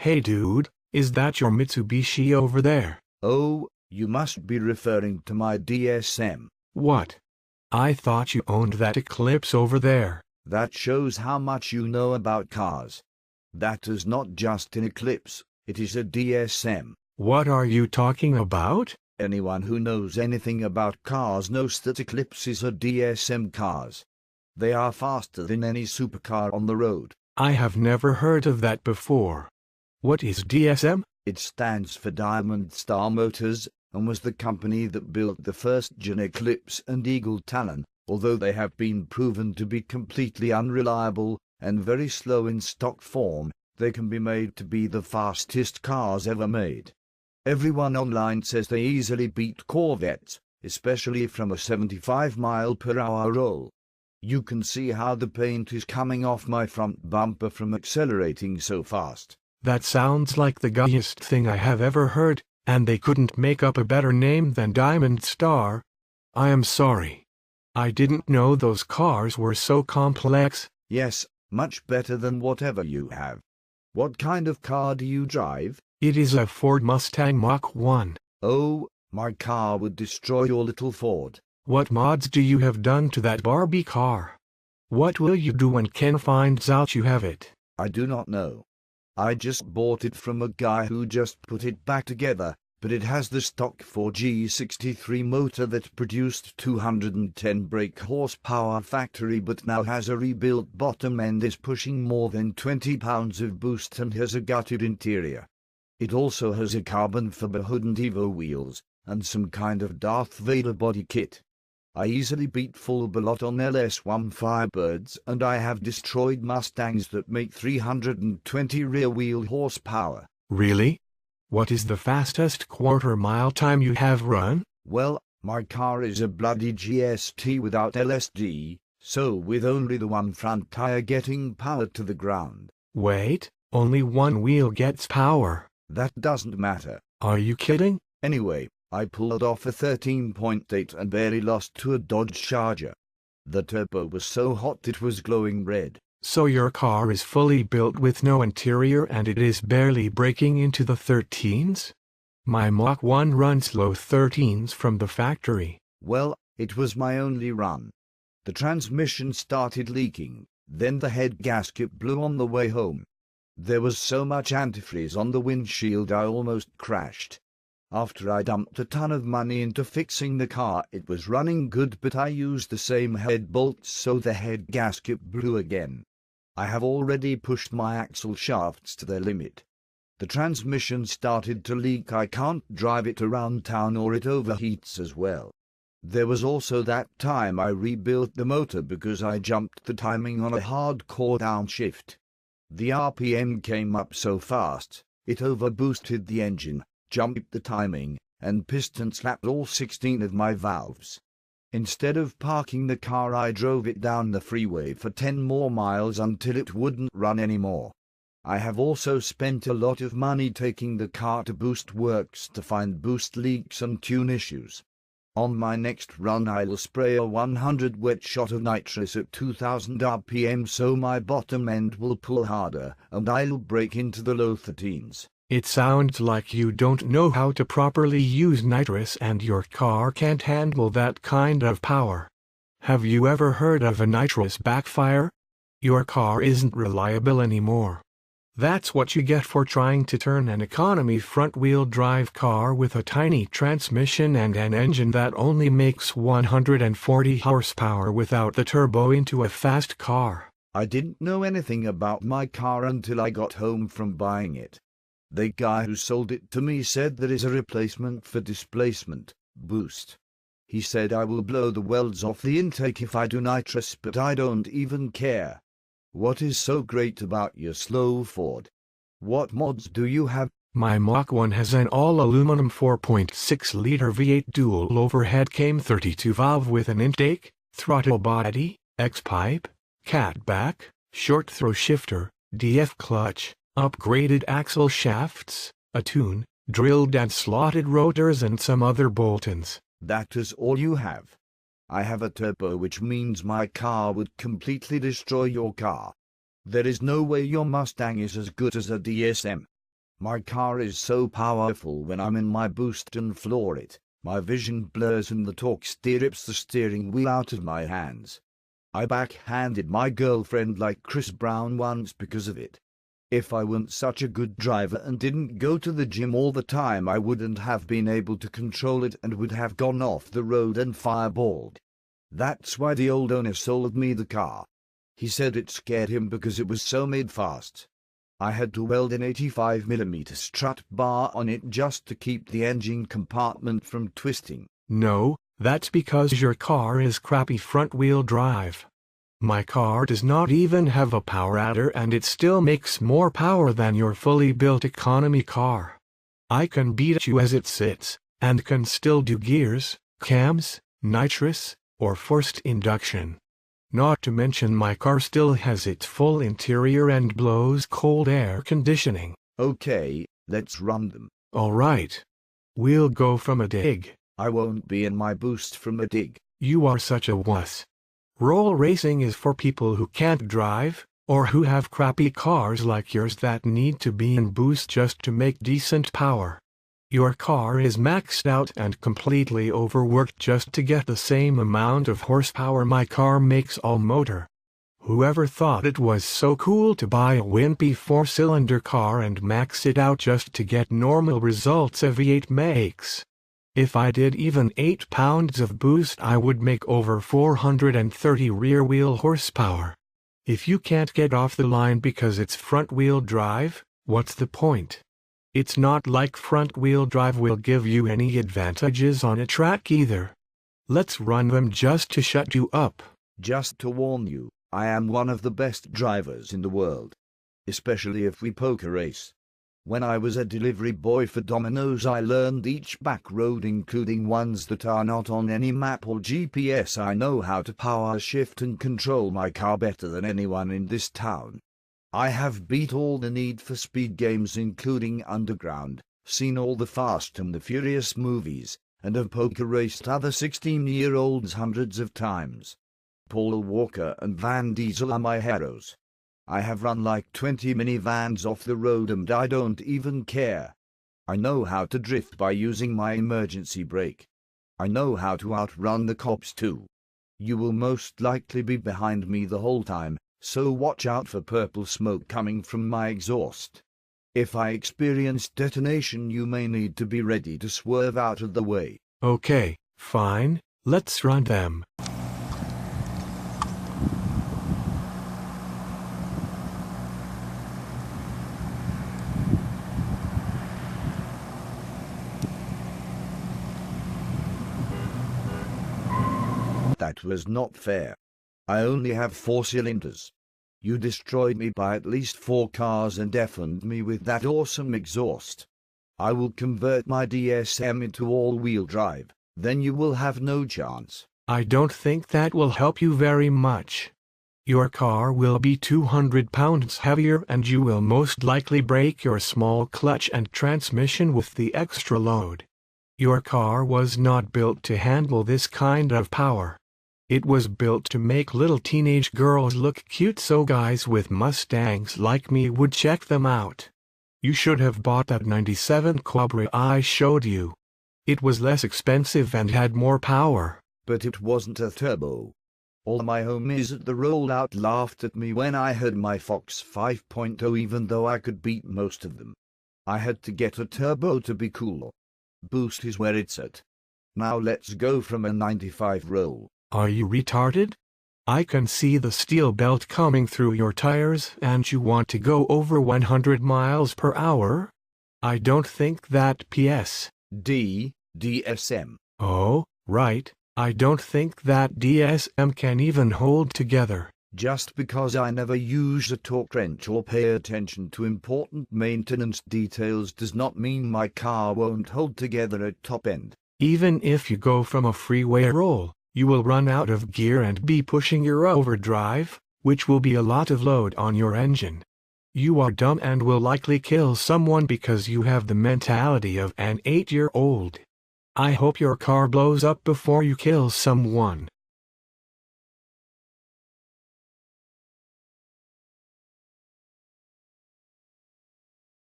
Hey dude, is that your Mitsubishi over there? Oh, you must be referring to my DSM. What? I thought you owned that Eclipse over there. That shows how much you know about cars. That is not just an Eclipse, it is a DSM. What are you talking about? Anyone who knows anything about cars knows that Eclipse is a DSM cars. They are faster than any supercar on the road. I have never heard of that before. What is DSM? It stands for Diamond Star Motors, and was the company that built the first-gen Eclipse and Eagle Talon, although they have been proven to be completely unreliable and very slow in stock form. They can be made to be the fastest cars ever made. Everyone online says they easily beat Corvettes, especially from a 75-mile-per-hour roll. You can see how the paint is coming off my front bumper from accelerating so fast. That sounds like the guyest thing I have ever heard, and they couldn't make up a better name than Diamond Star. I am sorry. I didn't know those cars were so complex. Yes, much better than whatever you have. What kind of car do you drive? It is a Ford Mustang Mach 1. Oh, my car would destroy your little Ford. What mods do you have done to that Barbie car? What will you do when Ken finds out you have it? I do not know. I just bought it from a guy who just put it back together, but it has the stock 4G63 motor that produced 210 brake horsepower factory but now has a rebuilt bottom end, is pushing more than 20 pounds of boost and has a gutted interior. It also has a carbon fiber hood and Evo wheels, and some kind of Darth Vader body kit. I easily beat full Bullet on LS1 Firebirds, and I have destroyed Mustangs that make 320 rear-wheel horsepower. Really? What is the fastest quarter-mile time you have run? Well, my car is a bloody GST without LSD, so with only the one front tire getting power to the ground. Wait, only one wheel gets power. That doesn't matter. Are you kidding? Anyway, I pulled off a 13.8 and barely lost to a Dodge Charger. The turbo was so hot it was glowing red. So your car is fully built with no interior and it is barely breaking into the 13s? My Mach 1 runs low 13s from the factory. Well, it was my only run. The transmission started leaking, then the head gasket blew on the way home. There was so much antifreeze on the windshield I almost crashed. After I dumped a ton of money into fixing the car, it was running good, but I used the same head bolts so the head gasket blew again. I have already pushed my axle shafts to their limit. The transmission started to leak. I can't drive it around town or it overheats as well. There was also that time I rebuilt the motor because I jumped the timing on a hardcore downshift. The RPM came up so fast, it overboosted the engine, jumped the timing, and piston slapped all 16 of my valves. Instead of parking the car, I drove it down the freeway for 10 more miles until it wouldn't run anymore. I have also spent a lot of money taking the car to Boost Works to find boost leaks and tune issues. On my next run I will spray a 100 wet shot of nitrous at 2000 RPM so my bottom end will pull harder and I'll break into the low 13s. It sounds like you don't know how to properly use nitrous and your car can't handle that kind of power. Have you ever heard of a nitrous backfire? Your car isn't reliable anymore. That's what you get for trying to turn an economy front-wheel drive car with a tiny transmission and an engine that only makes 140 horsepower without the turbo into a fast car. I didn't know anything about my car until I got home from buying it. The guy who sold it to me said there is a replacement for displacement, boost. He said I will blow the welds off the intake if I do nitrous, but I don't even care. What is so great about your slow Ford? What mods do you have? My Mach 1 has an all-aluminum 4.6-liter V8 dual overhead cam 32-valve with an intake, throttle body, X-pipe, catback, short throw shifter, DF clutch, upgraded axle shafts, a tune, drilled and slotted rotors and some other bolt-ons. That is all you have? I have a turbo, which means my car would completely destroy your car. There is no way your Mustang is as good as a DSM. My car is so powerful when I'm in my boost and floor it. My vision blurs and the torque rips the steering wheel out of my hands. I backhanded my girlfriend like Chris Brown once because of it. If I weren't such a good driver and didn't go to the gym all the time, I wouldn't have been able to control it and would have gone off the road and fireballed. That's why the old owner sold me the car. He said it scared him because it was so made fast. I had to weld an 85mm strut bar on it just to keep the engine compartment from twisting. No, that's because your car is crappy front-wheel drive. My car does not even have a power adder and it still makes more power than your fully built economy car. I can beat you as it sits, and can still do gears, cams, nitrous, or forced induction. Not to mention my car still has its full interior and blows cold air conditioning. Okay, let's run them. Alright. We'll go from a dig. I won't be in my boost from a dig. You are such a wuss. Roll racing is for people who can't drive, or who have crappy cars like yours that need to be in boost just to make decent power. Your car is maxed out and completely overworked just to get the same amount of horsepower my car makes all motor. Whoever thought it was so cool to buy a wimpy 4-cylinder car and max it out just to get normal results a V8 makes? If I did even 8 pounds of boost, I would make over 430 rear-wheel horsepower. If you can't get off the line because it's front-wheel drive, what's the point? It's not like front-wheel drive will give you any advantages on a track either. Let's run them just to shut you up. Just to warn you, I am one of the best drivers in the world. Especially if we poker race. When I was a delivery boy for Domino's, I learned each back road, including ones that are not on any map or GPS. I know how to power shift and control my car better than anyone in this town. I have beat all the Need for Speed games including Underground, seen all the Fast and the Furious movies, and have poker raced other 16-year-olds hundreds of times. Paul Walker and Van Diesel are my heroes. I have run like 20 minivans off the road and I don't even care. I know how to drift by using my emergency brake. I know how to outrun the cops too. You will most likely be behind me the whole time, so watch out for purple smoke coming from my exhaust. If I experience detonation, you may need to be ready to swerve out of the way. Okay, fine, let's run them. That was not fair. I only have 4 cylinders. You destroyed me by at least 4 cars and deafened me with that awesome exhaust. I will convert my DSM into all-wheel drive, then you will have no chance. I don't think that will help you very much. Your car will be 200 pounds heavier and you will most likely break your small clutch and transmission with the extra load. Your car was not built to handle this kind of power. It was built to make little teenage girls look cute so guys with Mustangs like me would check them out. You should have bought that 97 Cobra I showed you. It was less expensive and had more power. But it wasn't a turbo. All my homies at the rollout laughed at me when I had my Fox 5.0 even though I could beat most of them. I had to get a turbo to be cool. Boost is where it's at. Now let's go from a 95 roll. Are you retarded? I can see the steel belt coming through your tires and you want to go over 100 miles per hour? I don't think that DSM. Oh, right, I don't think that DSM can even hold together. Just because I never use a torque wrench or pay attention to important maintenance details does not mean my car won't hold together at top end. Even if you go from a freeway roll, you will run out of gear and be pushing your overdrive, which will be a lot of load on your engine. You are dumb and will likely kill someone because you have the mentality of an 8-year-old. I hope your car blows up before you kill someone.